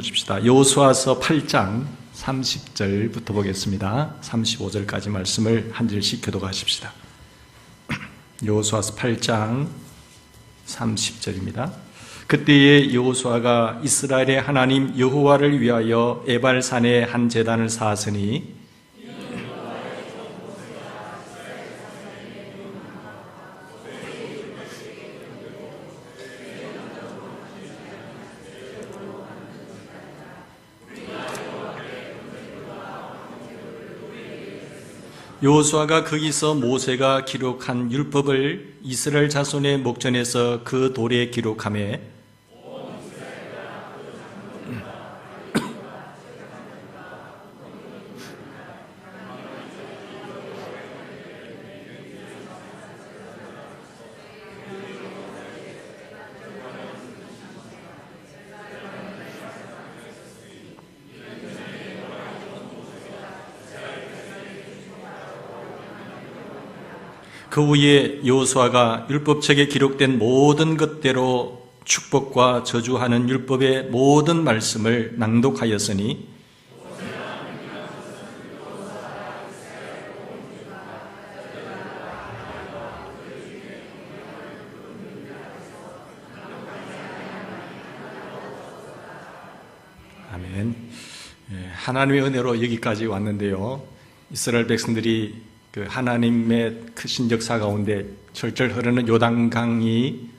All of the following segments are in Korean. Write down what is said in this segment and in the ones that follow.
보십시다. 여호수아서 8장 30절부터 보겠습니다. 35절까지 말씀을 한 절씩 교독하십시다. 여호수아서 8장 30절입니다. 그때에 여호수아가 이스라엘의 하나님 여호와를 위하여 에발산에 한 제단을 쌓았으니 여호수아가 거기서 모세가 기록한 율법을 이스라엘 자손의 목전에서 그 돌에 기록하며 그 후에 여호수아가 율법책에 기록된 모든 것대로 축복과 저주하는 율법의 모든 말씀을 낭독하였으니 아멘. 하나님의 은혜로 여기까지 왔는데요. 이스라엘 백성들이 그 하나님의 크신 역사 가운데 철철 흐르는 요단강이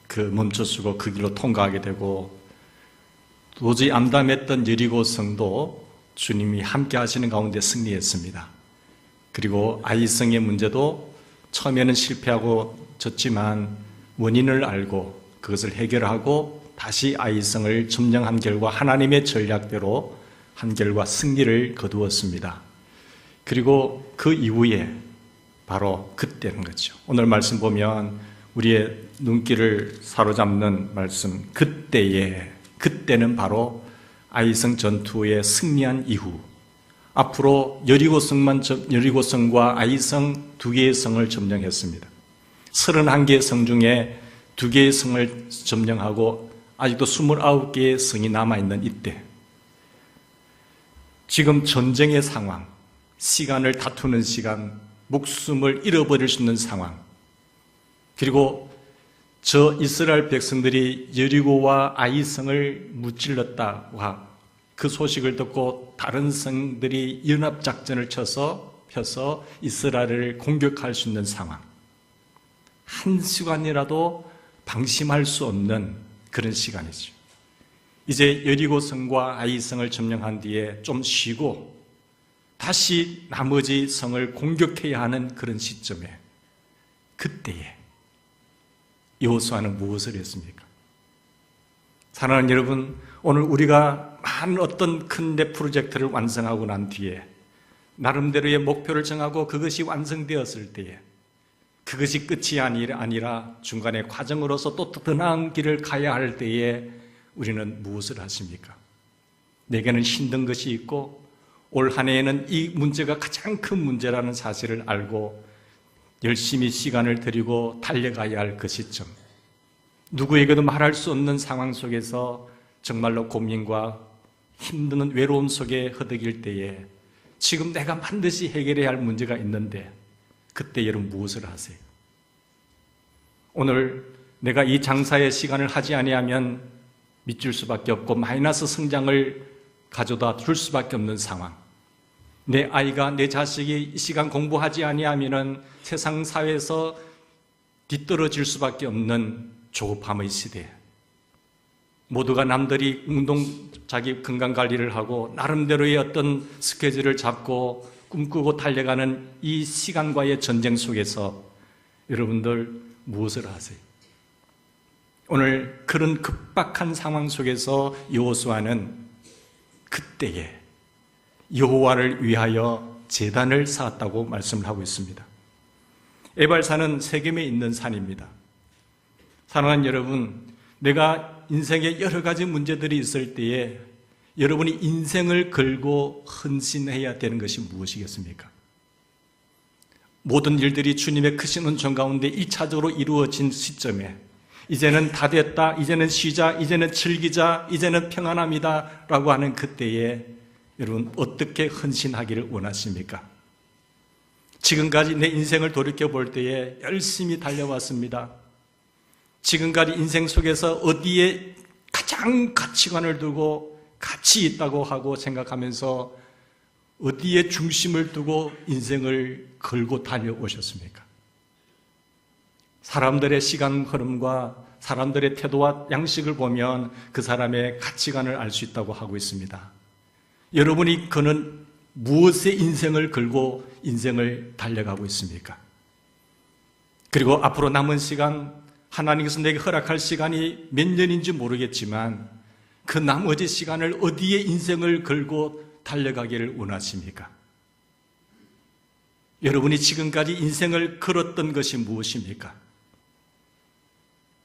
그 멈춰서고 그 길로 통과하게 되고 도저히 암담했던 여리고 성도 주님이 함께 하시는 가운데 승리했습니다. 그리고 아이성의 문제도 처음에는 실패하고 졌지만 원인을 알고 그것을 해결하고 다시 아이성을 점령한 결과 하나님의 전략대로 한 결과 승리를 거두었습니다. 그리고 그 이후에 바로 그때는 거죠. 오늘 말씀 보면 우리의 눈길을 사로잡는 말씀, 그때는 바로 아이성 전투에 승리한 이후 앞으로 여리고성과 아이성 두 개의 성을 점령했습니다. 31개의 성 중에 2개의 성을 점령하고 아직도 29개의 성이 남아있는 이때 지금 전쟁의 상황, 시간을 다투는 시간, 목숨을 잃어버릴 수 있는 상황, 그리고 저 이스라엘 백성들이 여리고와 아이성을 무찔렀다와 그 소식을 듣고 다른 성들이 연합작전을 펴서 이스라엘을 공격할 수 있는 상황, 한 시간이라도 방심할 수 없는 그런 시간이죠. 이제 여리고성과 아이성을 점령한 뒤에 좀 쉬고 다시 나머지 성을 공격해야 하는 그런 시점에 그때에 여호수아는 무엇을 했습니까? 사랑하는 여러분, 오늘 우리가 많은 어떤 큰 프로젝트를 완성하고 난 뒤에 나름대로의 목표를 정하고 그것이 완성되었을 때에 그것이 끝이 아니라 중간에 과정으로서 또 더 나은 길을 가야 할 때에 우리는 무엇을 하십니까? 내게는 힘든 것이 있고 올 한 해에는 이 문제가 가장 큰 문제라는 사실을 알고 열심히 시간을 들이고 달려가야 할 그 시점, 누구에게도 말할 수 없는 상황 속에서 정말로 고민과 힘든 외로움 속에 허덕일 때에 지금 내가 반드시 해결해야 할 문제가 있는데 그때 여러분 무엇을 하세요? 오늘 내가 이 장사의 시간을 하지 아니하면 밑줄 수밖에 없고 마이너스 성장을 가져다 줄 수밖에 없는 상황, 내 아이가, 내 자식이 이 시간 공부하지 아니하면 세상 사회에서 뒤떨어질 수밖에 없는 조급함의 시대, 모두가 남들이 자기 건강관리를 하고 나름대로의 어떤 스케줄을 잡고 꿈꾸고 달려가는 이 시간과의 전쟁 속에서 여러분들 무엇을 하세요? 오늘 그런 급박한 상황 속에서 여호수아는 그때에 여호와를 위하여 제단을 쌓았다고 말씀을 하고 있습니다. 에발산은 세겜에 있는 산입니다. 사랑하는 여러분, 내가 인생에 여러 가지 문제들이 있을 때에 여러분이 인생을 걸고 헌신해야 되는 것이 무엇이겠습니까? 모든 일들이 주님의 크신 은총 가운데 1차적으로 이루어진 시점에 이제는 다 됐다, 이제는 쉬자, 이제는 즐기자, 이제는 평안합니다 라고 하는 그때에 여러분 어떻게 헌신하기를 원하십니까? 지금까지 내 인생을 돌이켜볼 때에 열심히 달려왔습니다. 지금까지 인생 속에서 어디에 가장 가치관을 두고 가치 있다고 하고 생각하면서 어디에 중심을 두고 인생을 걸고 달려오셨습니까? 사람들의 시간 흐름과 사람들의 태도와 양식을 보면 그 사람의 가치관을 알 수 있다고 하고 있습니다. 여러분이 그는 무엇에 인생을 걸고 인생을 달려가고 있습니까? 그리고 앞으로 남은 시간, 하나님께서 내게 허락할 시간이 몇 년인지 모르겠지만 그 나머지 시간을 어디에 인생을 걸고 달려가기를 원하십니까? 여러분이 지금까지 인생을 걸었던 것이 무엇입니까?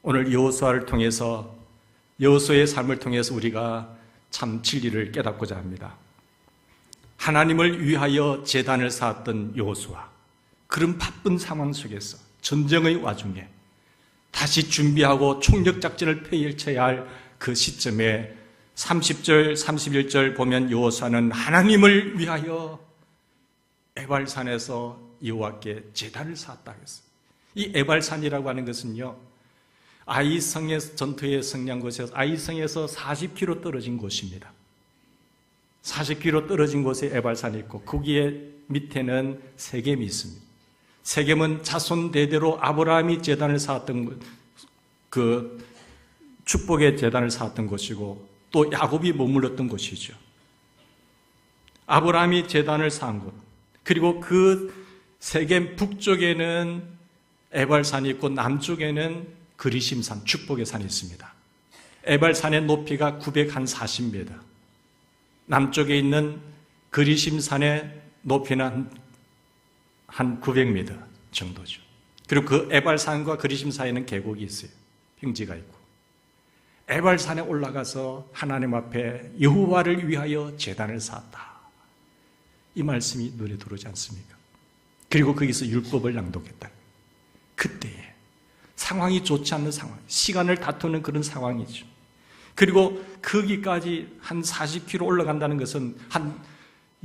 오늘 여호수아를 통해서, 여호수아의 삶을 통해서 우리가 참 진리를 깨닫고자 합니다. 하나님을 위하여 제단을 쌓았던 여호수아, 그런 바쁜 상황 속에서 전쟁의 와중에 다시 준비하고 총력작전을 펼쳐야 할 그 시점에 30절, 31절 보면 여호수아는 하나님을 위하여 에발산에서 여호와께 제단을 쌓았다 했어요. 이 에발산이라고 하는 것은요, 아이성에서 전투에 승리한 곳에서 아이성에서 40km 떨어진 곳입니다. 40km 떨어진 곳에 에발산이 있고 거기에 밑에는 세겜이 있습니다. 세겜은 자손 대대로 아브라함이 제단을 쌓았던 그 축복의 제단을 쌓았던 곳이고 또 야곱이 머물렀던 곳이죠. 아브라함이 제단을 쌓은 곳, 그리고 그 세겜 북쪽에는 에발산이 있고 남쪽에는 그리심산, 축복의 산이 있습니다. 에발산의 높이가 940m, 남쪽에 있는 그리심산의 높이는 한 900m 정도죠. 그리고 그 에발산과 그리심 사이에는 계곡이 있어요. 평지가 있고. 에발산에 올라가서 하나님 앞에 여호와를 위하여 제단을 쌓았다. 이 말씀이 눈에 들어오지 않습니까? 그리고 거기서 율법을 낭독했다. 그때에 상황이 좋지 않는 상황, 시간을 다투는 그런 상황이죠. 그리고 거기까지 한 40km 올라간다는 것은 한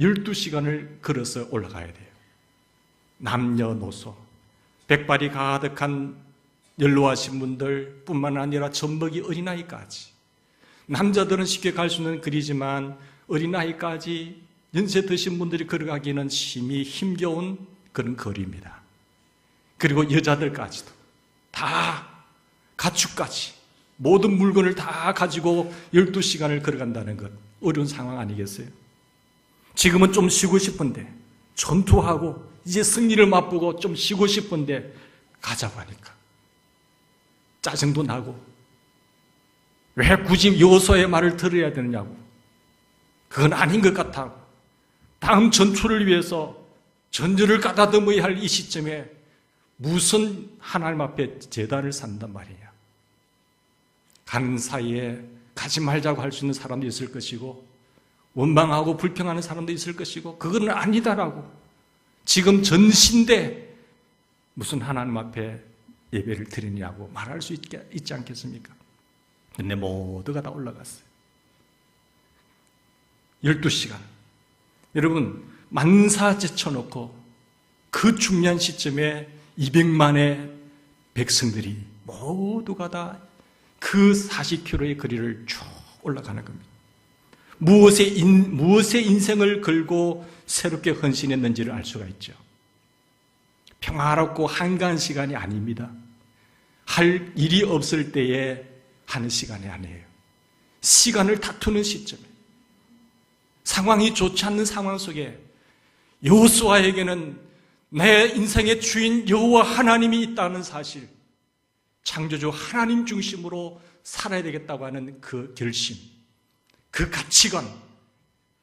12시간을 걸어서 올라가야 돼요. 남녀노소, 백발이 가득한 연로하신 분들 뿐만 아니라 젖먹이 어린아이까지, 남자들은 쉽게 갈 수 있는 거리지만 어린아이까지 연세 드신 분들이 걸어가기는 심히 힘겨운 그런 거리입니다. 그리고 여자들까지도 다 가축까지 모든 물건을 다 가지고 12시간을 걸어간다는 것, 어려운 상황 아니겠어요? 지금은 좀 쉬고 싶은데, 전투하고 이제 승리를 맛보고 좀 쉬고 싶은데 가자고 하니까 짜증도 나고, 왜 굳이 여호수아의 말을 들어야 되느냐고, 그건 아닌 것 같아. 다음 전투를 위해서 전열을 가다듬어야 할 이 시점에 무슨 하나님 앞에 제단을 쌓는단 말이냐. 가는 사이에 가지 말자고 할 수 있는 사람도 있을 것이고, 원망하고 불평하는 사람도 있을 것이고, 그건 아니다라고. 지금 전신대 무슨 하나님 앞에 예배를 드리냐고 말할 수 있지 않겠습니까? 근데 모두가 다 올라갔어요. 12시간. 여러분, 만사 제쳐놓고 그 중요한 시점에 200만의 백성들이 모두가 다 그 40km의 거리를 쭉 올라가는 겁니다. 무엇에 인생을 걸고 새롭게 헌신했는지를 알 수가 있죠. 평화롭고 한가한 시간이 아닙니다. 할 일이 없을 때에 하는 시간이 아니에요. 시간을 다투는 시점에, 상황이 좋지 않는 상황 속에 여호수아에게는 내 인생의 주인 여호와 하나님이 있다는 사실, 창조주 하나님 중심으로 살아야 되겠다고 하는 그 결심, 그 가치관,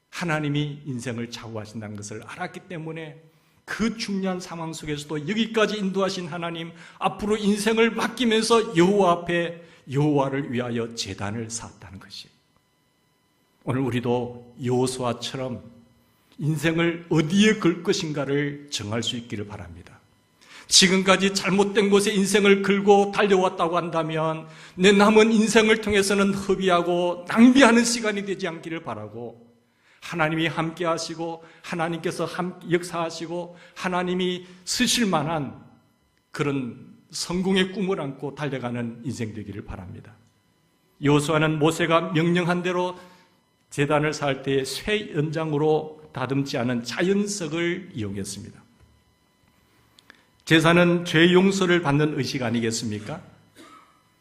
하나님이 인생을 좌우하신다는 것을 알았기 때문에 그 중요한 상황 속에서도 여기까지 인도하신 하나님 앞으로 인생을 맡기면서 여호와 앞에 여호와를 위하여 제단을 쌓았다는 것이에요. 오늘 우리도 여호수아처럼 인생을 어디에 걸 것인가를 정할 수 있기를 바랍니다. 지금까지 잘못된 곳에 인생을 긁고 달려왔다고 한다면 내 남은 인생을 통해서는 허비하고 낭비하는 시간이 되지 않기를 바라고, 하나님이 함께 하시고 하나님께서 역사하시고 하나님이 쓰실 만한 그런 성공의 꿈을 안고 달려가는 인생 되기를 바랍니다. 여호수아는 모세가 명령한 대로 제단을 쌓을 때에 쇠 연장으로 다듬지 않은 자연석을 이용했습니다. 제사는 죄 용서를 받는 의식 아니겠습니까?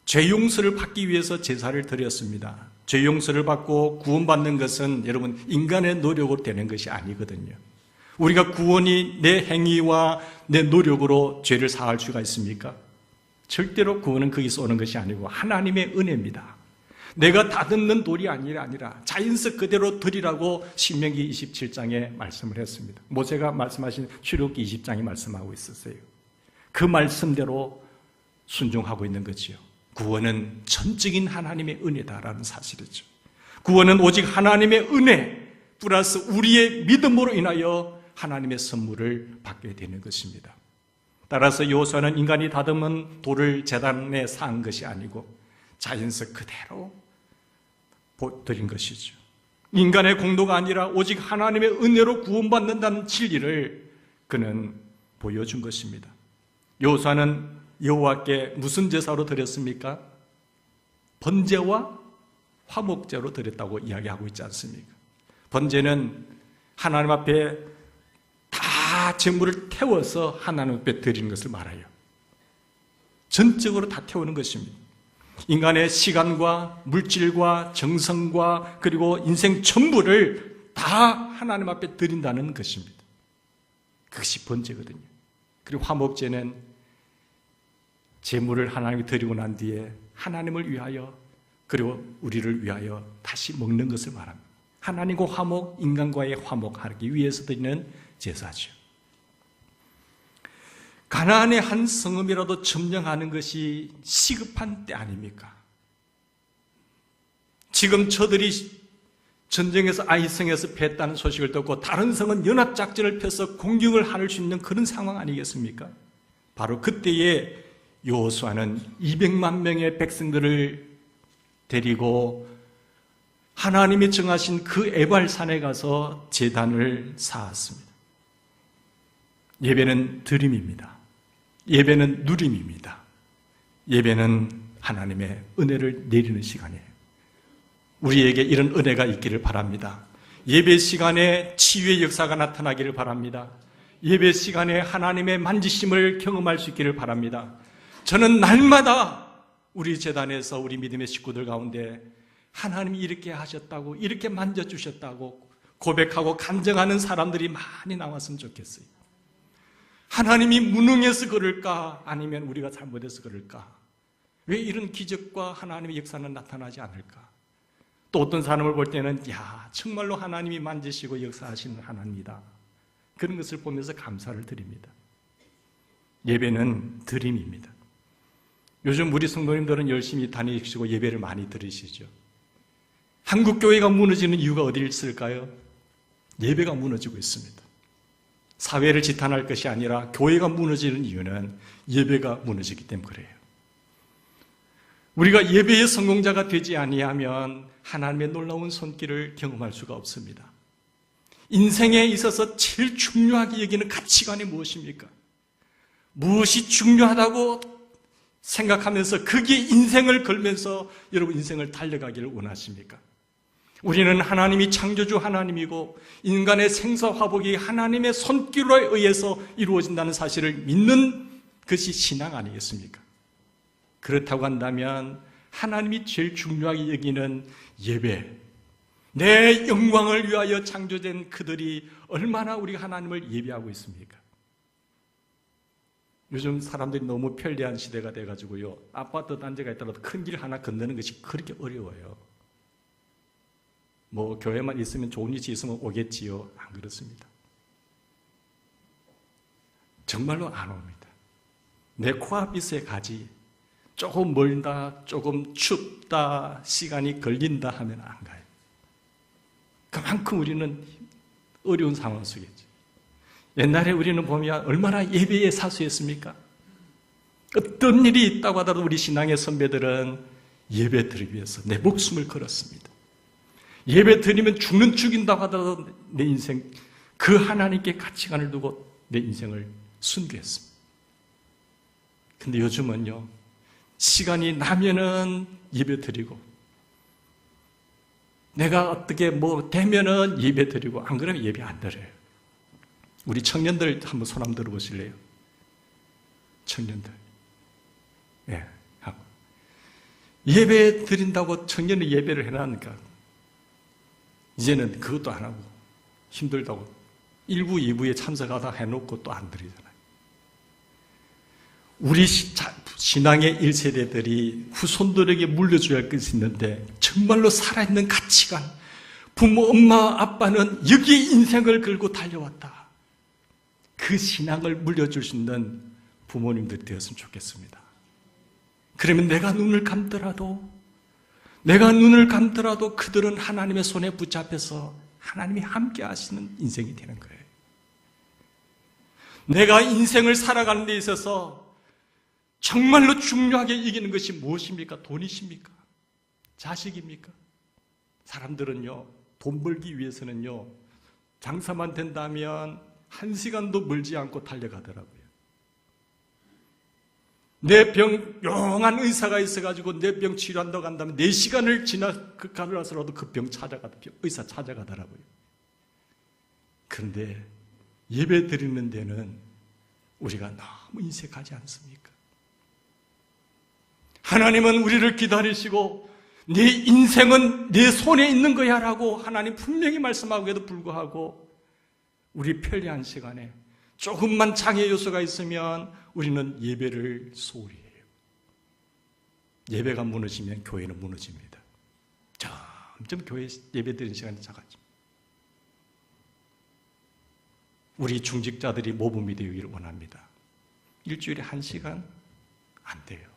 죄 용서를 받기 위해서 제사를 드렸습니다. 죄 용서를 받고 구원받는 것은 여러분 인간의 노력으로 되는 것이 아니거든요. 우리가 구원이 내 행위와 내 노력으로 죄를 사할 수가 있습니까? 절대로 구원은 거기서 오는 것이 아니고 하나님의 은혜입니다. 내가 다듬는 돌이 아니라 자연석 그대로 드리라고 신명기 27장에 말씀을 했습니다. 모세가 말씀하신 출애굽기 20장이 말씀하고 있었어요. 그 말씀대로 순종하고 있는 거지요. 구원은 전적인 하나님의 은혜다라는 사실이죠. 구원은 오직 하나님의 은혜 플러스 우리의 믿음으로 인하여 하나님의 선물을 받게 되는 것입니다. 따라서 여호수아는 인간이 다듬은 돌을 제단에 쌓은 것이 아니고 자연석 그대로 드린 것이죠. 인간의 공로가 아니라 오직 하나님의 은혜로 구원받는다는 진리를 그는 보여준 것입니다. 여호수아는 여호와께 무슨 제사로 드렸습니까? 번제와 화목제로 드렸다고 이야기하고 있지 않습니까? 번제는 하나님 앞에 다 제물을 태워서 하나님 앞에 드리는 것을 말해요. 전적으로 다 태우는 것입니다. 인간의 시간과 물질과 정성과 그리고 인생 전부를 다 하나님 앞에 드린다는 것입니다. 그것이 번제거든요. 그리고 화목제는 제물을 하나님께 드리고 난 뒤에 하나님을 위하여 그리고 우리를 위하여 다시 먹는 것을 말합니다. 하나님과 화목, 인간과의 화목하기 위해서 드리는 제사죠. 가나안의 한 성읍이라도 점령하는 것이 시급한 때 아닙니까? 지금 저들이 전쟁에서 아이성에서 패했다는 소식을 듣고 다른 성은 연합작전을 펴서 공격을 할 수 있는 그런 상황 아니겠습니까? 바로 그때에 여호수아는 200만 명의 백성들을 데리고 하나님이 정하신 그 에발산에 가서 제단을 쌓았습니다. 예배는 드림입니다. 예배는 누림입니다. 예배는 하나님의 은혜를 내리는 시간이에요. 우리에게 이런 은혜가 있기를 바랍니다. 예배 시간에 치유의 역사가 나타나기를 바랍니다. 예배 시간에 하나님의 만지심을 경험할 수 있기를 바랍니다. 저는 날마다 우리 제단에서 우리 믿음의 식구들 가운데 하나님이 이렇게 하셨다고, 이렇게 만져주셨다고 고백하고 간증하는 사람들이 많이 나왔으면 좋겠어요. 하나님이 무능해서 그럴까? 아니면 우리가 잘못해서 그럴까? 왜 이런 기적과 하나님의 역사는 나타나지 않을까? 또 어떤 사람을 볼 때는 정말로 하나님이 만지시고 역사하시는 하나님이다. 그런 것을 보면서 감사를 드립니다. 예배는 드림입니다. 요즘 우리 성도님들은 열심히 다니시고 예배를 많이 들으시죠. 한국 교회가 무너지는 이유가 어디 있을까요? 예배가 무너지고 있습니다. 사회를 지탄할 것이 아니라 교회가 무너지는 이유는 예배가 무너지기 때문에 그래요. 우리가 예배의 성공자가 되지 아니하면 하나님의 놀라운 손길을 경험할 수가 없습니다. 인생에 있어서 제일 중요하게 여기는 가치관이 무엇입니까? 무엇이 중요하다고 생각하면서 거기에 인생을 걸면서 여러분 인생을 달려가기를 원하십니까? 우리는 하나님이 창조주 하나님이고 인간의 생사화복이 하나님의 손길에 의해서 이루어진다는 사실을 믿는 것이 신앙 아니겠습니까? 그렇다고 한다면 하나님이 제일 중요하게 여기는 예배, 내 영광을 위하여 창조된 그들이 얼마나 우리가 하나님을 예배하고 있습니까? 요즘 사람들이 너무 편리한 시대가 돼가지고요, 아파트 단지가 있더라도 큰 길 하나 건너는 것이 그렇게 어려워요. 교회만 있으면 좋은 위치 있으면 오겠지요. 안 그렇습니다. 정말로 안 옵니다. 내 코앞에 가지. 조금 멀다, 조금 춥다, 시간이 걸린다 하면 안 가요. 그만큼 우리는 어려운 상황 속이죠. 옛날에 우리는 보면 얼마나 예배에 사수했습니까? 어떤 일이 있다고 하더라도 우리 신앙의 선배들은 예배 드리기 위해서 내 목숨을 걸었습니다. 예배 드리면 죽인다고 하더라도 내 인생, 그 하나님께 가치관을 두고 내 인생을 순교했습니다. 근데 요즘은요, 시간이 나면은 예배 드리고, 내가 어떻게 되면은 예배 드리고, 안 그러면 예배 안 드려요. 우리 청년들 한번 손 한번 들어보실래요? 청년들. 예, 하고. 예배 드린다고 청년이 예배를 해놨으니까, 이제는 그것도 안 하고, 힘들다고 1부, 2부에 참석하다 해놓고 또 안 드리잖아요. 우리 신앙의 1세대들이 후손들에게 물려줘야 할 것이 있는데 정말로 살아있는 가치관, 부모, 엄마, 아빠는 여기에 인생을 걸고 달려왔다. 그 신앙을 물려줄 수 있는 부모님들이 되었으면 좋겠습니다. 그러면 내가 눈을 감더라도 그들은 하나님의 손에 붙잡혀서 하나님이 함께 하시는 인생이 되는 거예요. 내가 인생을 살아가는 데 있어서 정말로 중요하게 이기는 것이 무엇입니까? 돈이십니까? 자식입니까? 사람들은요, 돈 벌기 위해서는요, 장사만 된다면 1시간도 멀지 않고 달려가더라고요. 내 병, 용한 의사가 있어가지고 내 병 치료한다고 한다면 4시간을 가더라도 그 병 의사 찾아가더라고요. 그런데 예배 드리는 데는 우리가 너무 인색하지 않습니까? 하나님은 우리를 기다리시고 네 인생은 내 손에 있는 거야 라고 하나님 분명히 말씀하고에도 불구하고 우리 편리한 시간에 조금만 장애 요소가 있으면 우리는 예배를 소홀히 해요. 예배가 무너지면 교회는 무너집니다. 점점 교회 예배 드리는 시간이 작아집니다. 우리 중직자들이 모범이 되기를 원합니다. 일주일에 1시간 안 돼요.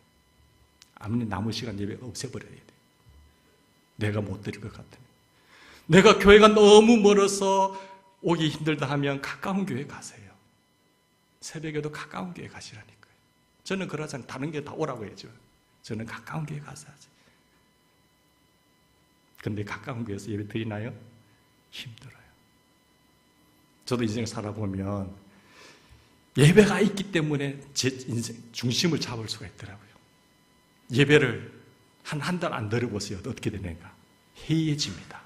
아무리 남은 시간 예배 없애버려야 돼요. 내가 못 드릴 것 같으면. 내가 교회가 너무 멀어서 오기 힘들다 하면 가까운 교회 가세요. 새벽에도 가까운 교회 가시라니까요. 저는 그러지 않고 다른 교회 다 오라고 해야죠. 저는 가까운 교회 가서 하지. 그런데 가까운 교회에서 예배 드리나요? 힘들어요. 저도 인생을 살아보면 예배가 있기 때문에 제 인생 중심을 잡을 수가 있더라고요. 예배를 한 달 안 드려보세요. 어떻게 되는가? 해이해집니다.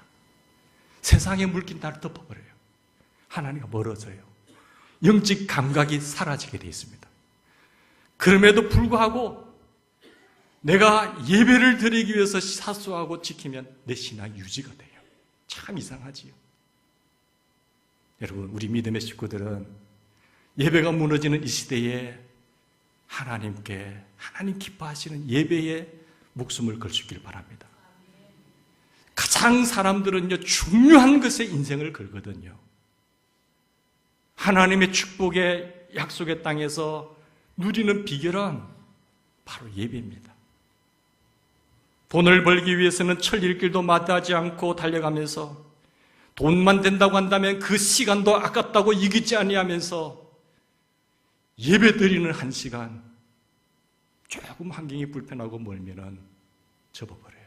세상의 물기 나를 덮어버려요. 하나님과 멀어져요. 영적 감각이 사라지게 되어 있습니다. 그럼에도 불구하고 내가 예배를 드리기 위해서 사수하고 지키면 내 신앙이 유지가 돼요. 참 이상하지요. 여러분, 우리 믿음의 식구들은 예배가 무너지는 이 시대에 하나님 기뻐하시는 예배에 목숨을 걸 수 있길 바랍니다. 가장 사람들은요, 중요한 것에 인생을 걸거든요. 하나님의 축복의 약속의 땅에서 누리는 비결은 바로 예배입니다. 돈을 벌기 위해서는 철일길도 마다하지 않고 달려가면서 돈만 된다고 한다면 그 시간도 아깝다고 이기지 아니하면서 예배 드리는 1시간 조금 환경이 불편하고 멀면은 접어버려요.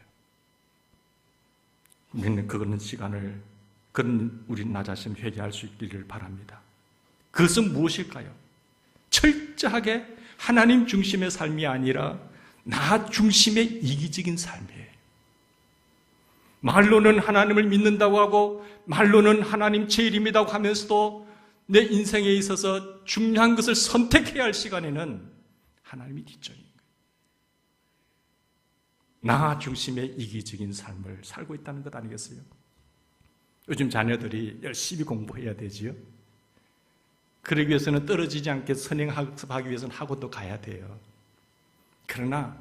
우리는 그거는 시간을 그런 우리 나 자신 회개할 수 있기를 바랍니다. 그것은 무엇일까요? 철저하게 하나님 중심의 삶이 아니라 나 중심의 이기적인 삶이에요. 말로는 하나님을 믿는다고 하고 말로는 하나님 제일입니다고 하면서도 내 인생에 있어서 중요한 것을 선택해야 할 시간에는 하나님이 뒷전인 거예요. 나 중심의 이기적인 삶을 살고 있다는 것 아니겠어요? 요즘 자녀들이 열심히 공부해야 되지요. 그러기 위해서는 떨어지지 않게 선행학습하기 위해서는 학원도 가야 돼요. 그러나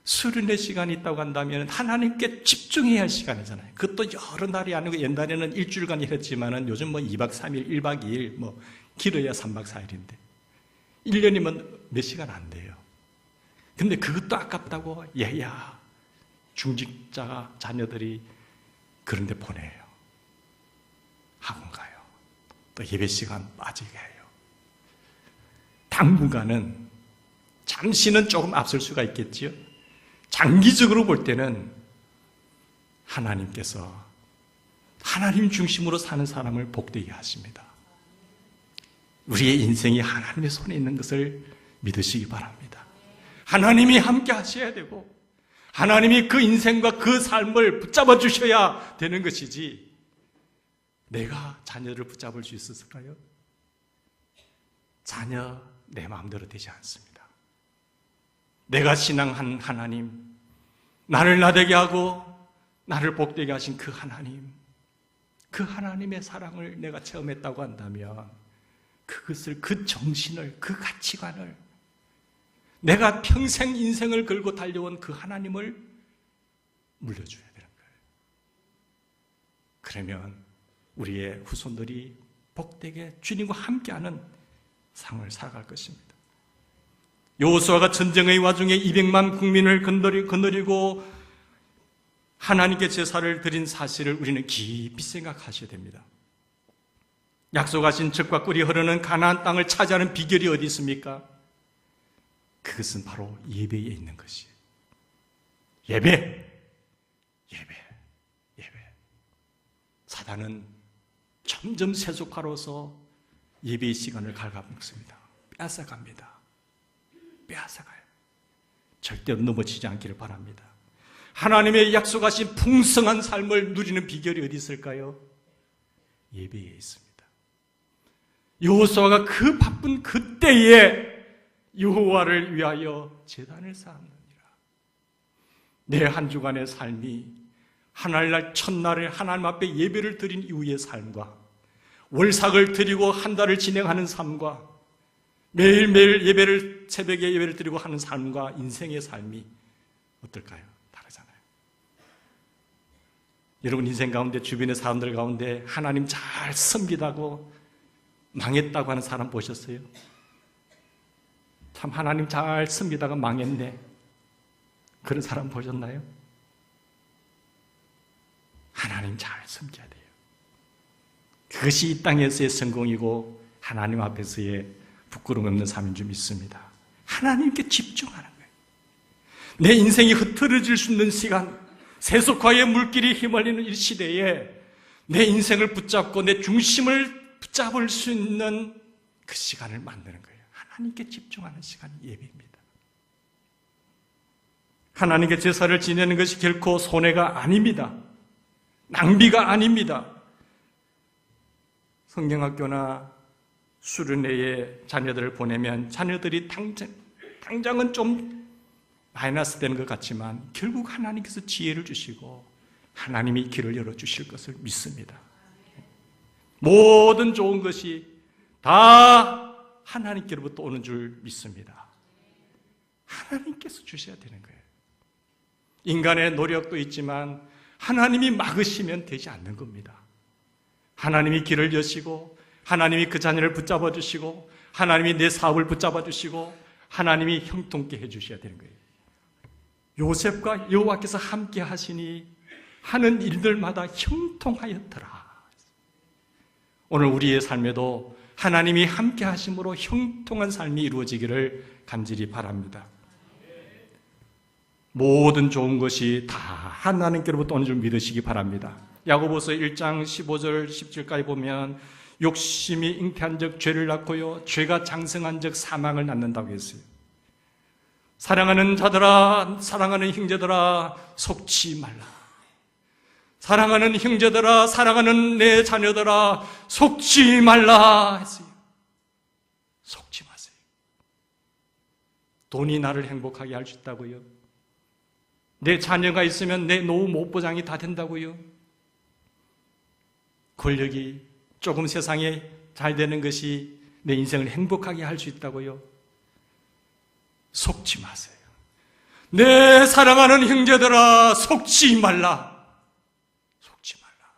수련의 시간이 있다고 한다면 하나님께 집중해야 할 시간이잖아요. 그것도 여러 날이 아니고 옛날에는 일주일간이 했지만은 요즘 2박 3일, 1박 2일, 길어야 3박 4일인데 1년이면 몇 시간 안 돼요. 근데 그것도 아깝다고 중직자 자녀들이 그런 데 보내요. 학원 가요. 또 예배 시간 빠지게 해요. 당분간은, 잠시는 조금 앞설 수가 있겠지요. 장기적으로 볼 때는 하나님께서 하나님 중심으로 사는 사람을 복되게 하십니다. 우리의 인생이 하나님의 손에 있는 것을 믿으시기 바랍니다. 하나님이 함께 하셔야 되고 하나님이 그 인생과 그 삶을 붙잡아 주셔야 되는 것이지, 내가 자녀를 붙잡을 수 있었을까요? 자녀 내 마음대로 되지 않습니다. 내가 신앙한 하나님, 나를 나되게 하고 나를 복되게 하신 그 하나님, 그 하나님의 사랑을 내가 체험했다고 한다면 그것을, 그 정신을, 그 가치관을, 내가 평생 인생을 걸고 달려온 그 하나님을 물려줘야 되는 거예요. 그러면 우리의 후손들이 복되게 주님과 함께하는 삶을 살아갈 것입니다. 여호수아가 전쟁의 와중에 200만 국민을 건드리고 하나님께 제사를 드린 사실을 우리는 깊이 생각하셔야 됩니다. 약속하신 젖과 꿀이 흐르는 가나안 땅을 차지하는 비결이 어디 있습니까? 그것은 바로 예배에 있는 것이에요. 예배. 사단은 점점 세속화로서 예배의 시간을 갉아먹습니다. 빼앗아갑니다. 빼앗아가요. 절대 넘어지지 않기를 바랍니다. 하나님의 약속하신 풍성한 삶을 누리는 비결이 어디 있을까요? 예배에 있습니다. 여호수아가 그 바쁜 그때에 여호와를 위하여 제단을 쌓았느니라. 내 한 주간의 삶이 하늘날 첫날에 하나님 앞에 예배를 드린 이후의 삶과 월삭을 드리고 한 달을 진행하는 삶과 매일매일 예배를, 새벽에 예배를 드리고 하는 삶과 인생의 삶이 어떨까요? 다르잖아요. 여러분 인생 가운데 주변의 사람들 가운데 하나님 잘 섬기다고 망했다고 하는 사람 보셨어요? 참 하나님 잘 섬기다가 망했네, 그런 사람 보셨나요? 하나님 잘 섬겨야 돼요. 그것이 이 땅에서의 성공이고 하나님 앞에서의 부끄러움 없는 삶인 줄 믿습니다. 하나님께 집중하는 거예요. 내 인생이 흐트러질 수 있는 시간, 세속화의 물길이 휘말리는 이 시대에 내 인생을 붙잡고 내 중심을 붙잡을 수 있는 그 시간을 만드는 거예요. 하나님께 집중하는 시간이 예배입니다. 하나님께 제사를 지내는 것이 결코 손해가 아닙니다. 낭비가 아닙니다. 성경학교나 수련회에 자녀들을 보내면 자녀들이 당장은 좀 마이너스 되는 것 같지만 결국 하나님께서 지혜를 주시고 하나님이 길을 열어주실 것을 믿습니다. 모든 좋은 것이 다 하나님께로부터 오는 줄 믿습니다. 하나님께서 주셔야 되는 거예요. 인간의 노력도 있지만 하나님이 막으시면 되지 않는 겁니다. 하나님이 길을 여시고 하나님이 그 자녀를 붙잡아 주시고 하나님이 내 사업을 붙잡아 주시고 하나님이 형통케 해 주셔야 되는 거예요. 요셉과 여호와께서 함께 하시니 하는 일들마다 형통하였더라. 오늘 우리의 삶에도 하나님이 함께 하심으로 형통한 삶이 이루어지기를 간절히 바랍니다. 모든 좋은 것이 다 하나님께로부터 오는 줄 믿으시기 바랍니다. 야고보서 1장 15절 17절까지 보면 욕심이 잉태한 적 죄를 낳고요, 죄가 장성한 적 사망을 낳는다고 했어요. 사랑하는 자들아, 사랑하는 형제들아, 속지 말라. 사랑하는 형제들아, 사랑하는 내 자녀들아, 속지 말라 했어요. 속지 마세요. 돈이 나를 행복하게 할 수 있다고요? 내 자녀가 있으면 내 노후 못 보장이 다 된다고요? 권력이 조금 세상에 잘 되는 것이 내 인생을 행복하게 할 수 있다고요? 속지 마세요. 내 사랑하는 형제들아, 속지 말라. 속지 말라.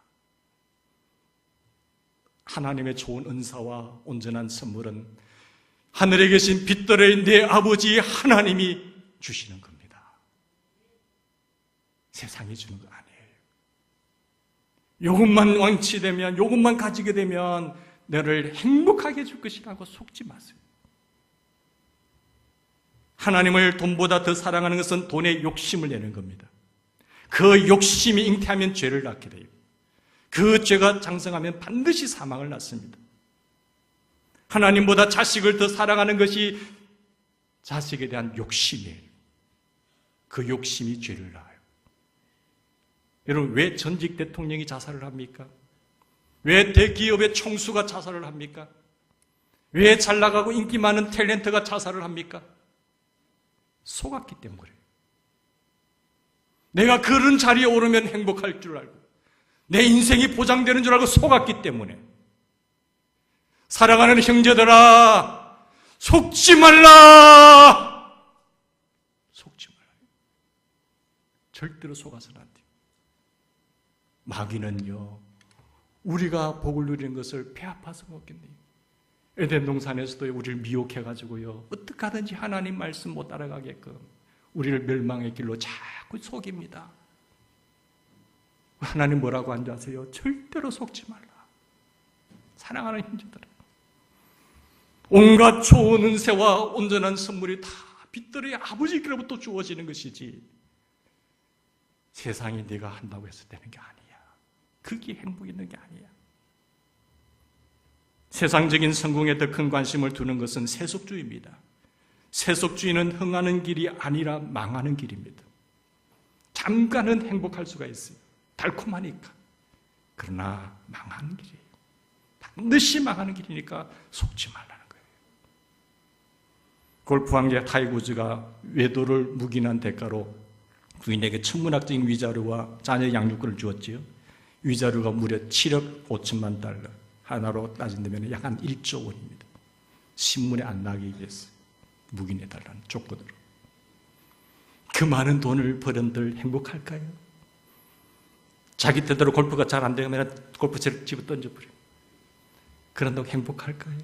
하나님의 좋은 은사와 온전한 선물은 하늘에 계신 빛들의 내 아버지 하나님이 주시는 겁니다. 세상이 주는 거 아니에요. 요것만 왕치되면, 요것만 가지게 되면 너를 행복하게 해줄 것이라고 속지 마세요. 하나님을 돈보다 더 사랑하는 것은 돈에 욕심을 내는 겁니다. 그 욕심이 잉태하면 죄를 낳게 돼요. 그 죄가 장성하면 반드시 사망을 낳습니다. 하나님보다 자식을 더 사랑하는 것이 자식에 대한 욕심이에요. 그 욕심이 죄를 낳아요. 여러분, 왜 전직 대통령이 자살을 합니까? 왜 대기업의 총수가 자살을 합니까? 왜 잘나가고 인기 많은 탤런트가 자살을 합니까? 속았기 때문에 그래요. 내가 그런 자리에 오르면 행복할 줄 알고 내 인생이 보장되는 줄 알고 속았기 때문에. 사랑하는 형제들아, 속지 말라! 속지 말라. 절대로 속아서는 안 돼요. 마귀는요, 우리가 복을 누리는 것을 배 아파서 먹겠네요. 에덴 동산에서도 우리를 미혹해가지고요, 어떻게 하든지 하나님 말씀 못 따라가게끔 우리를 멸망의 길로 자꾸 속입니다. 하나님 뭐라고 한지 아세요? 절대로 속지 말라. 사랑하는 형제들아, 온갖 좋은 은혜와 온전한 선물이 다 빛들의 아버지께로부터 주어지는 것이지 세상이 네가 한다고 해서 되는 게 아니야. 그게 행복이 있는 게 아니야. 세상적인 성공에 더 큰 관심을 두는 것은 세속주의입니다. 세속주의는 흥하는 길이 아니라 망하는 길입니다. 잠깐은 행복할 수가 있어요. 달콤하니까. 그러나 망하는 길이에요. 반드시 망하는 길이니까 속지 말라는 거예요. 골프 왕자 타이거즈가 외도를 묵인한 대가로 부인에게 천문학적인 위자료와 자녀 양육권을 주었지요. 위자료가 무려 7억 5천만 달러, 하나로 따진다면 약 한 1조 원입니다. 신문에 안 나기 위해서 묵인해달라는 조건으로. 그 많은 돈을 버는들 행복할까요? 자기 뜻대로 골프가 잘 안 되면 골프채를 집어 던져버려요. 그런다고 행복할까요?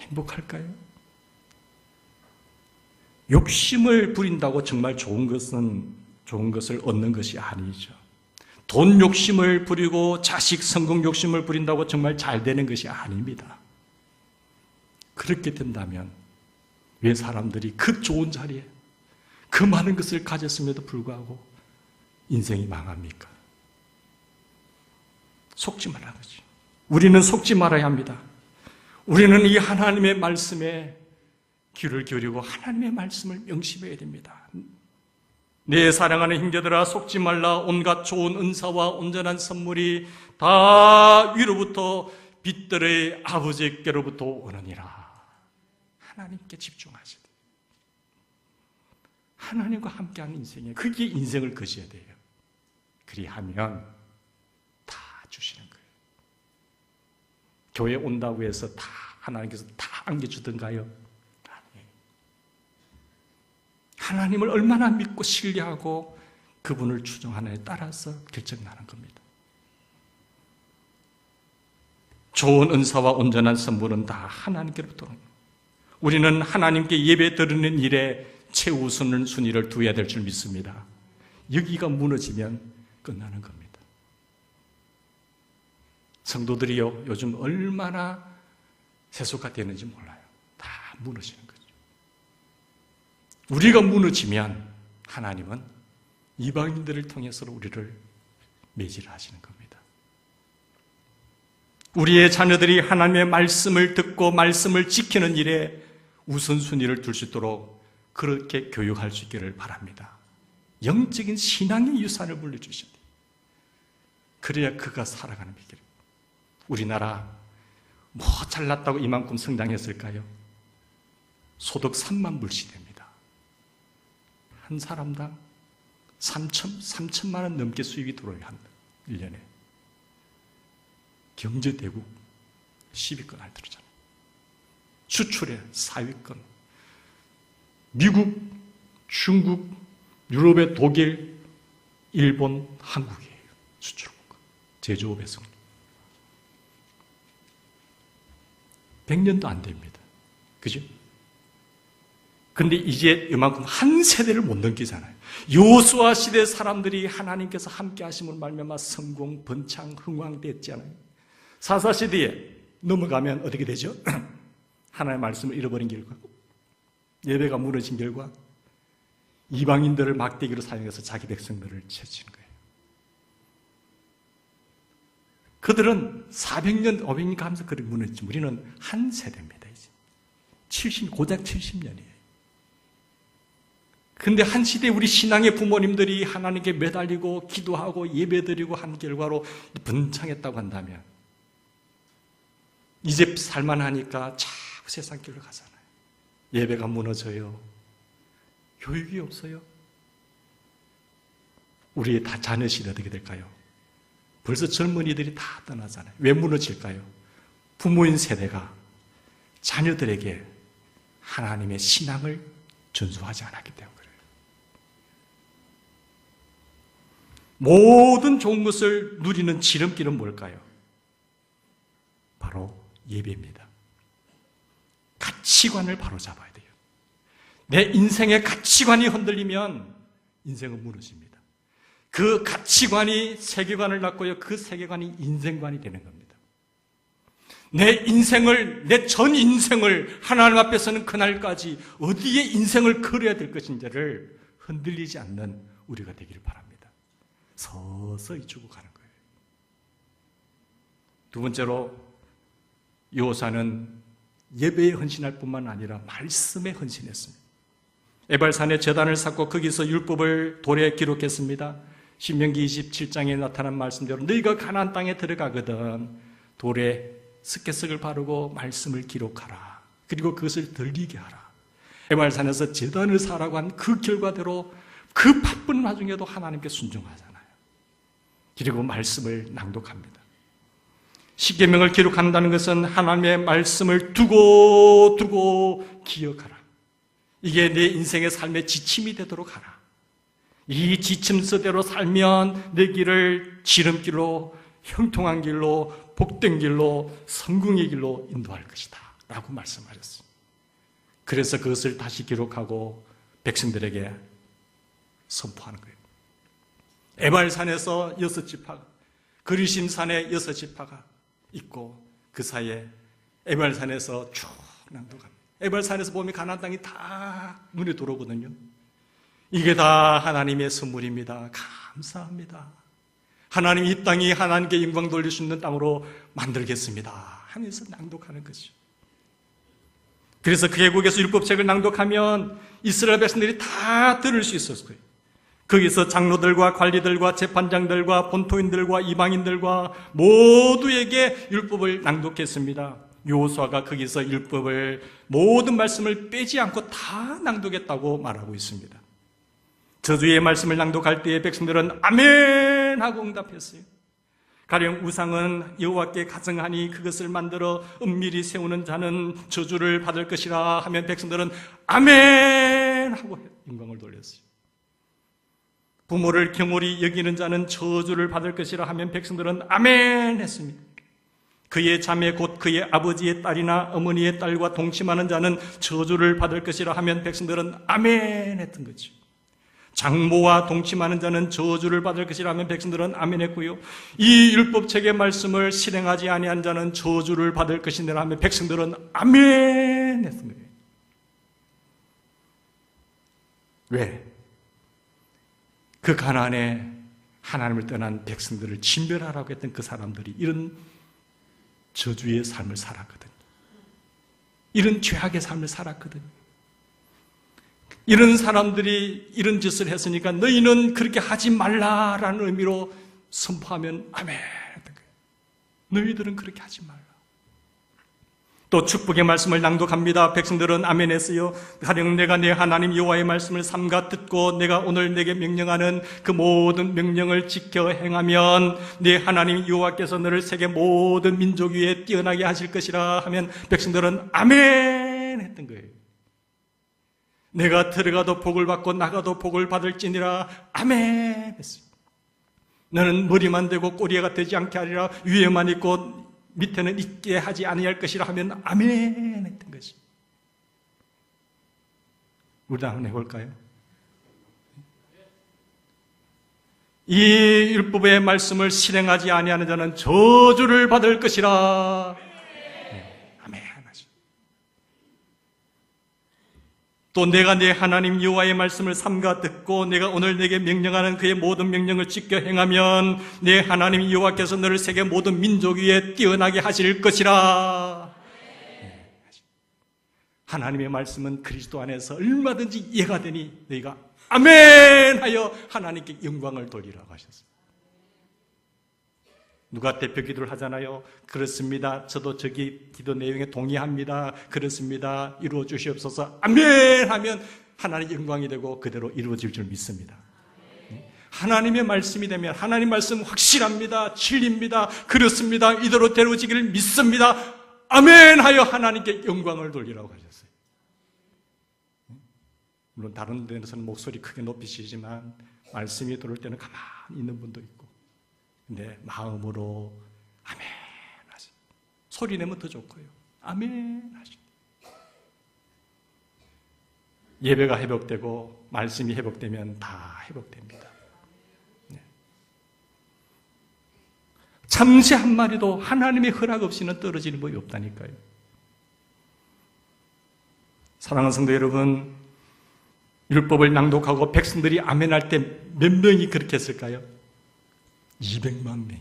행복할까요? 욕심을 부린다고 정말 좋은 것을 얻는 것이 아니죠. 돈 욕심을 부리고 자식 성공 욕심을 부린다고 정말 잘 되는 것이 아닙니다. 그렇게 된다면 왜 사람들이 그 좋은 자리에 그 많은 것을 가졌음에도 불구하고 인생이 망합니까? 속지 말라는 거지. 우리는 속지 말아야 합니다. 우리는 이 하나님의 말씀에 귀를 기울이고 하나님의 말씀을 명심해야 됩니다. 내 사랑하는 형제들아, 속지 말라. 온갖 좋은 은사와 온전한 선물이 다 위로부터 빛들의 아버지께로부터 오느니라. 하나님께 집중하셔야 돼요. 하나님과 함께하는 인생에, 그게 인생을 거셔야 돼요. 그리하면 다 주시는 거예요. 교회 온다고 해서 다 하나님께서 다 안겨주던가요? 아니에요. 하나님을 얼마나 믿고 신뢰하고 그분을 추종하느냐에 따라서 결정나는 겁니다. 좋은 은사와 온전한 선물은 다 하나님께로부터 옵니다. 우리는 하나님께 예배 드리는 일에 최우선 순위를 두어야 될 줄 믿습니다. 여기가 무너지면 끝나는 겁니다. 성도들이요, 요즘 얼마나 세속화 되는지 몰라요. 다 무너지는 거죠. 우리가 무너지면 하나님은 이방인들을 통해서 우리를 매질하시는 겁니다. 우리의 자녀들이 하나님의 말씀을 듣고 말씀을 지키는 일에 우선순위를 둘 수 있도록 그렇게 교육할 수 있기를 바랍니다. 영적인 신앙의 유산을 물려주셔야 돼요. 그래야 그가 살아가는 비결입니다. 우리나라 뭐 잘났다고 이만큼 성장했을까요? 소득 3만 불씩 됩니다. 한 사람당 3천만 원 넘게 수입이 들어요. 한 1년에. 경제대국 10위권 안에 들었잖아요. 수출에 4위권. 미국, 중국, 유럽의 독일, 일본, 한국이에요. 수출국가. 제조업의 성공. 100년도 안 됩니다. 그죠? 근데 이제 이만큼 한 세대를 못 넘기잖아요. 요수아 시대 사람들이 하나님께서 함께 하심을 말미암아 성공, 번창, 흥왕됐잖아요. 사사시대에 넘어가면 어떻게 되죠? 하나님의 말씀을 잃어버린 결과, 예배가 무너진 결과 이방인들을 막대기로 사용해서 자기 백성들을 채취는 거예요. 그들은 400년, 500년 가면서 그렇게 무너졌지. 우리는 한 세대입니다. 이제 고작 70년이에요. 근데 한 시대에 우리 신앙의 부모님들이 하나님께 매달리고 기도하고 예배드리고 한 결과로 번창했다고 한다면 이제 살만하니까 자꾸 세상 길로 가잖아요. 예배가 무너져요. 교육이 없어요. 우리의 다 자녀시대 어떻게 될까요? 벌써 젊은이들이 다 떠나잖아요. 왜 무너질까요? 부모인 세대가 자녀들에게 하나님의 신앙을 전수하지 않았기 때문에 그래요. 모든 좋은 것을 누리는 지름길은 뭘까요? 바로 예배입니다. 가치관을 바로잡아야 돼요. 내 인생의 가치관이 흔들리면 인생은 무너집니다. 그 가치관이 세계관을 낳고요. 그 세계관이 인생관이 되는 겁니다. 내 인생을, 내 전 인생을 하나님 앞에서는 그날까지 어디에 인생을 걸어야 될 것인지를 흔들리지 않는 우리가 되기를 바랍니다. 서서히 죽어가는 거예요. 두 번째로 여호사는 예배에 헌신할 뿐만 아니라 말씀에 헌신했습니다. 에발산에 제단을 쌓고 거기서 율법을 돌에 기록했습니다. 신명기 27장에 나타난 말씀대로 너희가 가나안 땅에 들어가거든 돌에 스케석을 바르고 말씀을 기록하라. 그리고 그것을 들리게 하라. 에발산에서 제단을 쌓으라고 한 그 결과대로 그 바쁜 와중에도 하나님께 순종하잖아요. 그리고 말씀을 낭독합니다. 십계명을 기록한다는 것은 하나님의 말씀을 두고 기억하라. 이게 내 인생의 삶의 지침이 되도록 하라. 이 지침서대로 살면 내 길을 지름길로, 형통한 길로, 복된 길로, 성공의 길로 인도할 것이다 라고 말씀하셨습니다. 그래서 그것을 다시 기록하고 백성들에게 선포하는 거예요. 에발산에서 6지파가, 그리심산에 6지파가 있고 그 사이에 에발산에서 쭉 낭독합니다. 에발산에서 보면 가나안 땅이 다 눈에 들어오거든요. 이게 다 하나님의 선물입니다. 감사합니다. 하나님 이 땅이 하나님께 영광 돌릴 수 있는 땅으로 만들겠습니다 하면서 낭독하는 것이죠. 그래서 그 계곡에서 율법책을 낭독하면 이스라엘 백성들이 다 들을 수 있었을 거예요. 거기서 장로들과 관리들과 재판장들과 본토인들과 이방인들과 모두에게 율법을 낭독했습니다. 여호수아가 거기서 율법을 모든 말씀을 빼지 않고 다 낭독했다고 말하고 있습니다. 저주의 말씀을 낭독할 때에 백성들은 아멘 하고 응답했어요. 가령 우상은 여호와께 가증하니 그것을 만들어 은밀히 세우는 자는 저주를 받을 것이라 하면 백성들은 아멘 하고 영광을 돌렸어요. 부모를 경홀히 여기는 자는 저주를 받을 것이라 하면 백성들은 아멘 했습니다. 그의 자매 곧 그의 아버지의 딸이나 어머니의 딸과 동침하는 자는 저주를 받을 것이라 하면 백성들은 아멘 했던 거죠. 장모와 동침하는 자는 저주를 받을 것이라 하면 백성들은 아멘 했고요. 이 율법책의 말씀을 실행하지 아니한 자는 저주를 받을 것이라 하면 백성들은 아멘 했던 거예요. 왜? 그 가나안에 하나님을 떠난 백성들을 진멸하라고 했던 그 사람들이 이런 저주의 삶을 살았거든요. 이런 죄악의 삶을 살았거든요. 이런 사람들이 이런 짓을 했으니까 너희는 그렇게 하지 말라라는 의미로 선포하면 아멘. 너희들은 그렇게 하지 말라. 또 축복의 말씀을 낭독합니다. 백성들은 아멘 했어요. 가령 내가 내 하나님 여호와의 말씀을 삼가 듣고 내가 오늘 내게 명령하는 그 모든 명령을 지켜 행하면 내 하나님 여호와께서 너를 세계 모든 민족 위에 뛰어나게 하실 것이라 하면 백성들은 아멘 했던 거예요. 내가 들어가도 복을 받고 나가도 복을 받을지니라 아멘 했어요. 너는 머리만 되고 꼬리가 되지 않게 하리라. 위에만 있고 밑에는 있게 하지 아니할 것이라 하면 아멘 했던 것이. 우리도 한번 해볼까요? 이 율법의 말씀을 실행하지 아니하는 자는 저주를 받을 것이라. 아멘. 또 내가 내 하나님 여호와의 말씀을 삼가 듣고 내가 오늘 내게 명령하는 그의 모든 명령을 지켜 행하면 내 하나님 여호와께서 너를 세계 모든 민족 위에 뛰어나게 하실 것이라. 하나님의 말씀은 그리스도 안에서 얼마든지 이해가 되니 너희가 아멘 하여 하나님께 영광을 돌리라고 하셨어요. 누가 대표 기도를 하잖아요. 그렇습니다. 저도 저기 기도 내용에 동의합니다. 그렇습니다. 이루어 주시옵소서. 아멘 하면 하나님의 영광이 되고 그대로 이루어질 줄 믿습니다. 하나님의 말씀이 되면 하나님 말씀 확실합니다. 진리입니다. 그렇습니다. 이대로 되어지기를 믿습니다. 아멘 하여 하나님께 영광을 돌리라고 하셨어요. 물론 다른 데서는 목소리 크게 높이시지만 말씀이 들어올 때는 가만히 있는 분도 있고, 근데 마음으로 아멘 하시. 소리 내면 더 좋고요. 아멘 하시. 예배가 회복되고 말씀이 회복되면 다 회복됩니다. 네. 잠시 한 마리도 하나님의 허락 없이는 떨어지는 법이 없다니까요. 사랑하는 성도 여러분, 율법을 낭독하고 백성들이 아멘할 때 몇 명이 그렇게 했을까요? 200만 명.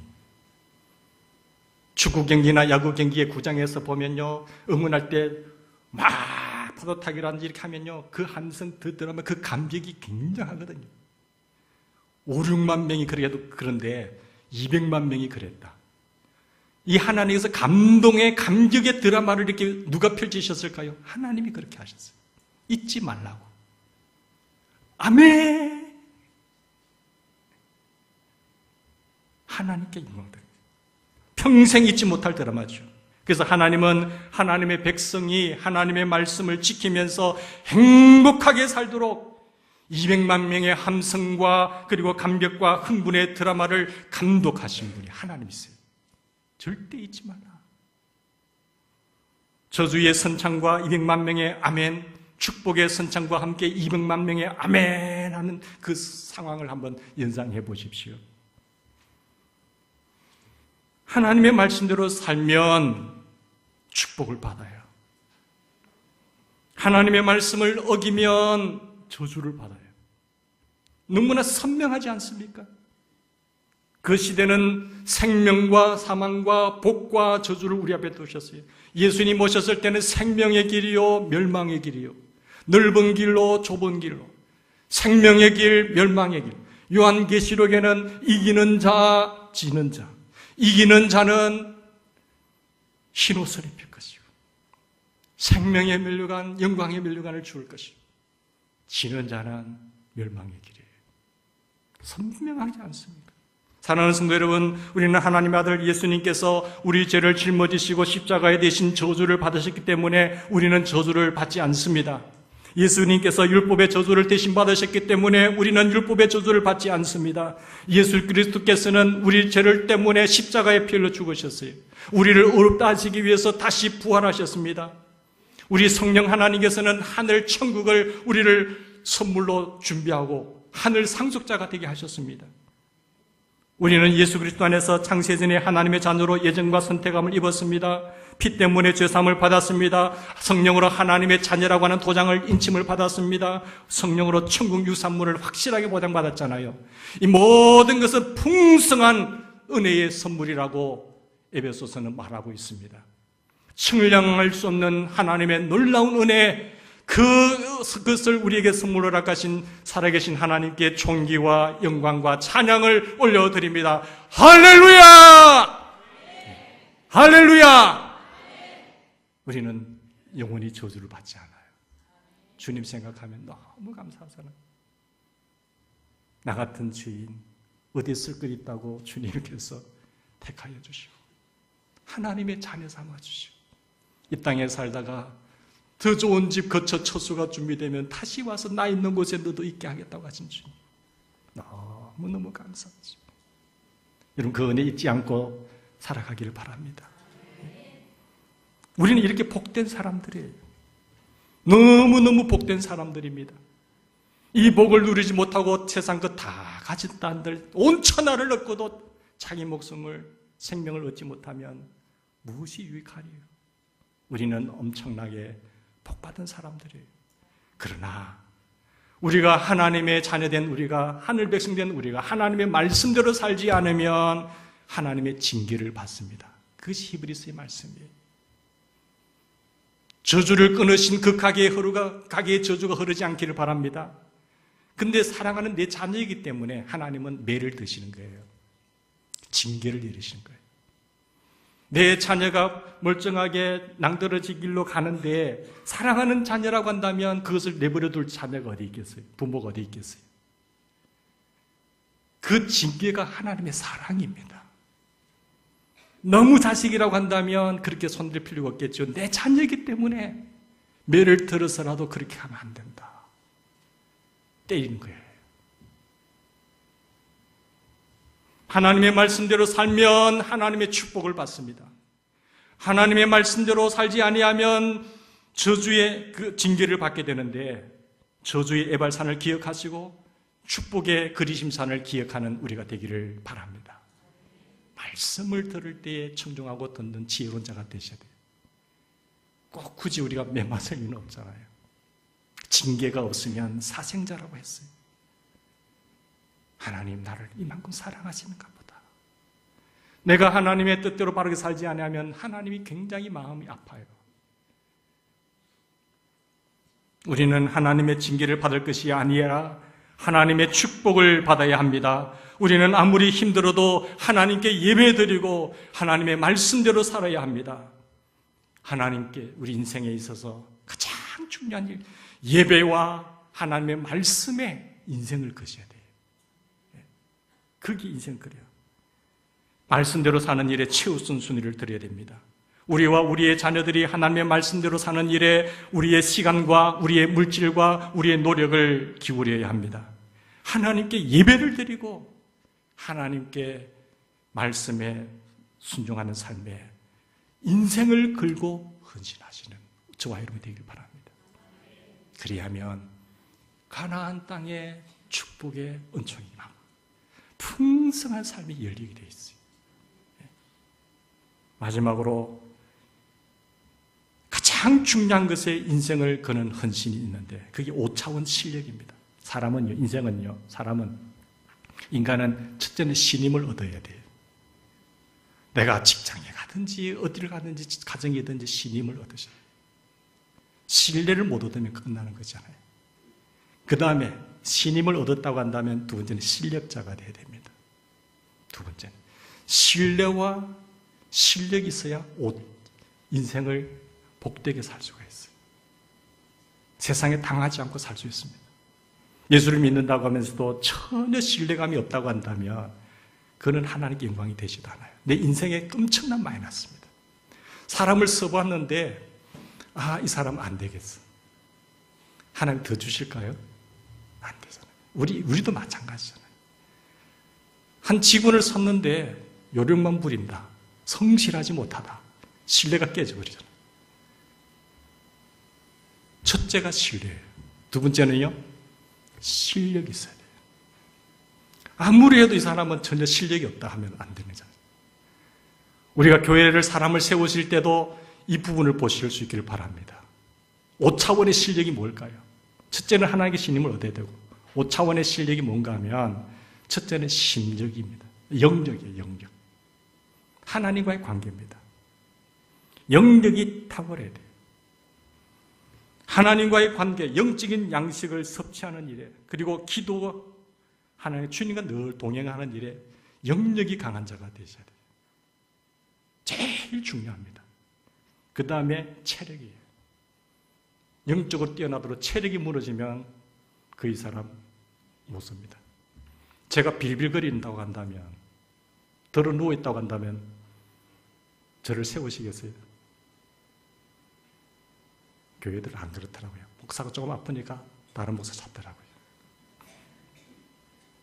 축구 경기나 야구 경기의 구장에서 보면요, 응원할 때 막 파도 타기라든지 이렇게 하면요, 그 함성 듣더라면 그 감격이 굉장하거든요. 5, 6만 명이 그래도 그런데 200만 명이 그랬다. 이 하나님께서 감동의 감격의 드라마를 이렇게 누가 펼치셨을까요? 하나님이 그렇게 하셨어요. 잊지 말라고. 아멘. 하나님께 영광드립니다. 평생 잊지 못할 드라마죠. 그래서 하나님은 하나님의 백성이 하나님의 말씀을 지키면서 행복하게 살도록 200만 명의 함성과 그리고 감격과 흥분의 드라마를 감독하신 분이 하나님이세요. 절대 잊지 말라. 저주의 선창과 200만 명의 아멘, 축복의 선창과 함께 200만 명의 아멘 하는 그 상황을 한번 연상해 보십시오. 하나님의 말씀대로 살면 축복을 받아요. 하나님의 말씀을 어기면 저주를 받아요. 너무나 선명하지 않습니까? 그 시대는 생명과 사망과 복과 저주를 우리 앞에 두셨어요. 예수님 오셨을 때는 생명의 길이요 멸망의 길이요, 넓은 길로 좁은 길로, 생명의 길, 멸망의 길. 요한계시록에는 이기는 자, 지는 자. 이기는 자는 흰옷을 입힐 것이고 생명의 면류관, 영광의 면류관을 주울 것이고, 지는 자는 멸망의 길이에요. 선명하지 않습니까? 사랑하는 성도 여러분, 우리는 하나님의 아들 예수님께서 우리 죄를 짊어지시고 십자가에 대신 저주를 받으셨기 때문에 우리는 저주를 받지 않습니다. 예수님께서 율법의 저주를 대신 받으셨기 때문에 우리는 율법의 저주를 받지 않습니다. 예수 그리스도께서는 우리 죄를 때문에 십자가에 피 흘려 죽으셨어요. 우리를 의롭다 하시기 위해서 다시 부활하셨습니다. 우리 성령 하나님께서는 하늘 천국을 우리를 선물로 준비하고 하늘 상속자가 되게 하셨습니다. 우리는 예수 그리스도 안에서 창세전에 하나님의 자녀로 예정과 선택함을 입었습니다. 피 때문에 죄사함을 받았습니다. 성령으로 하나님의 자녀라고 하는 도장을 인침을 받았습니다. 성령으로 천국 유산물을 확실하게 보장받았잖아요. 이 모든 것은 풍성한 은혜의 선물이라고 에베소서는 말하고 있습니다. 측량할 수 없는 하나님의 놀라운 은혜, 그것을 우리에게 선물로 허락하신 살아계신 하나님께 존귀와 영광과 찬양을 올려드립니다. 할렐루야! 할렐루야! 우리는 영원히 저주를 받지 않아요. 주님 생각하면 너무 감사하잖아요. 나 같은 죄인 어디 쓸 것 있다고 주님께서 택하여 주시고 하나님의 자녀 삼아 주시고 이 땅에 살다가 더 좋은 집 거처 처수가 준비되면 다시 와서 나 있는 곳에 너도 있게 하겠다고 하신 주님, 너무너무 감사하죠. 여러분, 그 은혜 잊지 않고 살아가기를 바랍니다. 우리는 이렇게 복된 사람들이에요. 너무너무 복된 사람들입니다. 이 복을 누리지 못하고 세상 것 다 가졌다 한들 온 천하를 얻고도 자기 목숨을 생명을 얻지 못하면 무엇이 유익하리요? 우리는 엄청나게 복받은 사람들이에요. 그러나 우리가 하나님의 자녀된 우리가, 하늘 백성된 우리가 하나님의 말씀대로 살지 않으면 하나님의 징계를 받습니다. 그것이 히브리서의 말씀이에요. 저주를 끊으신 그 가게의 저주가 흐르지 않기를 바랍니다. 근데 사랑하는 내 자녀이기 때문에 하나님은 매를 드시는 거예요. 징계를 내리시는 거예요. 내 자녀가 멀쩡하게 낭떠러지 길로 가는데 사랑하는 자녀라고 한다면 그것을 내버려 둘 자녀가 어디 있겠어요? 부모가 어디 있겠어요? 그 징계가 하나님의 사랑입니다. 너무 자식이라고 한다면 그렇게 손댈 필요가 없겠죠. 내 자녀이기 때문에 매를 들어서라도 그렇게 하면 안 된다. 때리는 거예요. 하나님의 말씀대로 살면 하나님의 축복을 받습니다. 하나님의 말씀대로 살지 아니하면 저주의 그 징계를 받게 되는데 저주의 에발산을 기억하시고 축복의 그리심산을 기억하는 우리가 되기를 바랍니다. 말씀을 들을 때에 청중하고 듣는 지혜로운 자가 되셔야 돼요. 꼭 굳이 우리가 매맞을 이유는 없잖아요. 징계가 없으면 사생자라고 했어요. 하나님 나를 이만큼 사랑하시는가 보다. 내가 하나님의 뜻대로 바르게 살지 않으면 하나님이 굉장히 마음이 아파요. 우리는 하나님의 징계를 받을 것이 아니라 하나님의 축복을 받아야 합니다. 우리는 아무리 힘들어도 하나님께 예배드리고 하나님의 말씀대로 살아야 합니다. 하나님께 우리 인생에 있어서 가장 중요한 일, 예배와 하나님의 말씀에 인생을 거셔야 돼요. 그게 인생 그래요. 말씀대로 사는 일에 최우선 순위를 드려야 됩니다. 우리와 우리의 자녀들이 하나님의 말씀대로 사는 일에 우리의 시간과 우리의 물질과 우리의 노력을 기울여야 합니다. 하나님께 예배를 드리고 하나님께 말씀에 순종하는 삶에 인생을 걸고 헌신하시는 저와 여러분이 되길 바랍니다. 그리하면 가나안 땅의 축복의 은총이 임하고 풍성한 삶이 열리게 되어 있어요. 마지막으로 가장 중요한 것에 인생을 거는 헌신이 있는데 그게 5차원 실력입니다. 인간은 첫째는 신임을 얻어야 돼요. 내가 직장에 가든지 어디를 가든지 가정이든지 신임을 얻으셔야 돼요. 신뢰를 못 얻으면 끝나는 거잖아요. 그 다음에 신임을 얻었다고 한다면 두 번째는 실력자가 되어야 됩니다. 두 번째는 신뢰와 실력이 있어야 인생을 복되게 살 수가 있어요. 세상에 당하지 않고 살 수 있습니다. 예수를 믿는다고 하면서도 전혀 신뢰감이 없다고 한다면 그는 하나님께 영광이 되지도 않아요. 내 인생에 엄청난 마이너스입니다. 사람을 써보았는데 이 사람 안 되겠어. 하나님 더 주실까요? 안 되잖아요. 우리도 마찬가지잖아요. 한 직원을 섰는데 요령만 부린다. 성실하지 못하다. 신뢰가 깨져버리잖아요. 첫째가 신뢰예요. 두 번째는요, 실력이 있어야 돼요. 아무리 해도 이 사람은 전혀 실력이 없다 하면 안 되는 거잖아요. 우리가 교회를 사람을 세우실 때도 이 부분을 보실 수 있기를 바랍니다. 5차원의 실력이 뭘까요? 첫째는 하나님께 신임을 얻어야 되고 5차원의 실력이 뭔가 하면 첫째는 심력입니다. 영역이에요. 영역. 하나님과의 관계입니다. 영역이 탁월해야 돼요. 하나님과의 관계, 영적인 양식을 섭취하는 일에, 그리고 기도, 하나님의 주님과 늘 동행하는 일에 영역이 강한 자가 되셔야 돼요. 제일 중요합니다. 그 다음에 체력이에요. 영적으로 뛰어나도록 체력이 무너지면 그 이 사람 못 씁니다. 제가 빌빌거린다고 한다면, 들어 누워있다고 한다면 저를 세우시겠어요? 교회들은 안 그렇더라고요. 목사가 조금 아프니까 다른 목사 잡더라고요.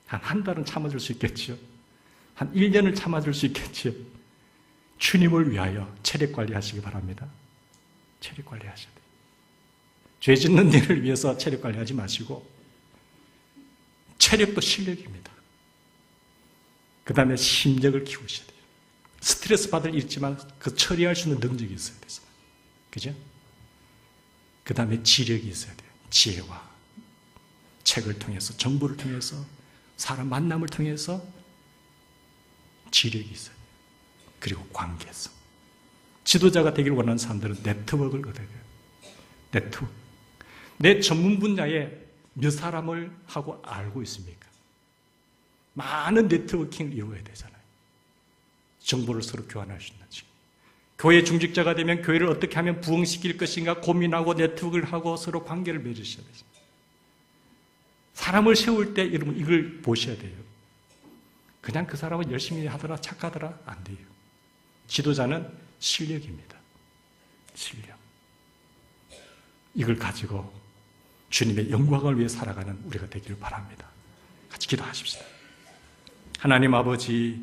한 달은 참아줄 수 있겠죠. 한 1년을 참아줄 수 있겠죠. 주님을 위하여 체력 관리하시기 바랍니다. 체력 관리하셔야 돼요. 죄 짓는 일을 위해서 체력 관리하지 마시고, 체력도 실력입니다. 그 다음에 심력을 키우셔야 돼요. 스트레스 받을 일 있지만 그 처리할 수 있는 능력이 있어야 돼요. 그죠? 그 다음에 지력이 있어야 돼요. 지혜와 책을 통해서, 정보를 통해서, 사람 만남을 통해서 지력이 있어야 돼요. 그리고 관계성. 지도자가 되기를 원하는 사람들은 네트워크를 얻어야 돼요. 네트워크. 내 전문 분야에 몇 사람을 하고 알고 있습니까? 많은 네트워킹을 이루어야 되잖아요. 정보를 서로 교환할 수 있는지. 교회 중직자가 되면 교회를 어떻게 하면 부흥시킬 것인가 고민하고 네트워크를 하고 서로 관계를 맺으셔야 되죠. 사람을 세울 때 여러분 이걸 보셔야 돼요. 그냥 그 사람은 열심히 하더라 착하더라 안 돼요. 지도자는 실력입니다. 실력. 이걸 가지고 주님의 영광을 위해 살아가는 우리가 되기를 바랍니다. 같이 기도하십시다. 하나님 아버지,